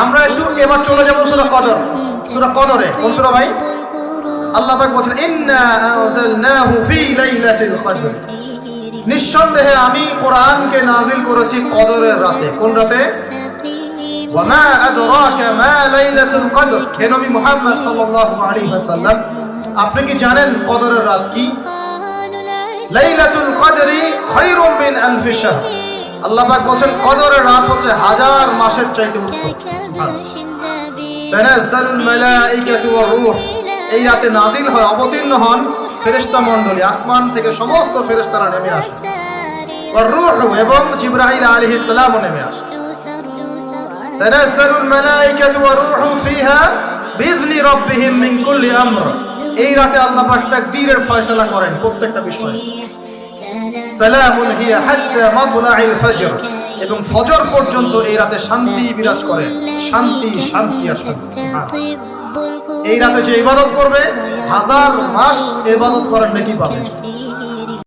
আমরা একটু এবার চলে যাব সূরা কদর। সূরা কদরে কোন সূরা ভাই? আল্লাহ পাক বলেন ইন্না আনজালনাহু ফি লাইলাতিল কদর, নিঃসন্দেহে আমি কোরআনকে নাজিল করেছি কদরের রাতে। কোন রাতে? ওয়া মা আদরাকা মা লাইলাতুল কদর, হে নবী মুহাম্মদ সাল্লাল্লাহু আলাইহি ওয়াসাল্লাম আপনি কি জানেন কদরের রাত কি? লাইলাতুল কদরি খায়রুম মিন আলফি শাহর, আল্লাহ পাক বলেন কদরের রাত হচ্ছে হাজার মাসের চাইতে উত্তম। তানাজ্জালুল মালাইকাতু ওয়ার রূহ, এই রাতে নাজিল হয় অবতীর্ণ হন ফেরেশতা মণ্ডলী, আসমান থেকে সমস্ত ফেরেশতারা নেমে আসে। ওয়ার রূহ, এবং জিবরাইল আলাইহিস সালামও নেমে আসে। তানাজ্জালুল মালাইকাতু ওয়ার রূহু ফিহা বিইذনি রাব্বিহিম মিন কুল্লি আমর, এই রাতে আল্লাহ পাক তাকদীরের ফয়সালা করেন প্রত্যেকটা বিষয়ে। সালামুন হিয়া হাত্তা মাতলাইল ফজর, এবং ফজর পর্যন্ত এই রাতে শান্তি বিরাজ করে। শান্তি, শান্তি আর শান্তি। এই রাতে যে ইবাদত করবে হাজার মাস ইবাদত করার নেকি পাবে।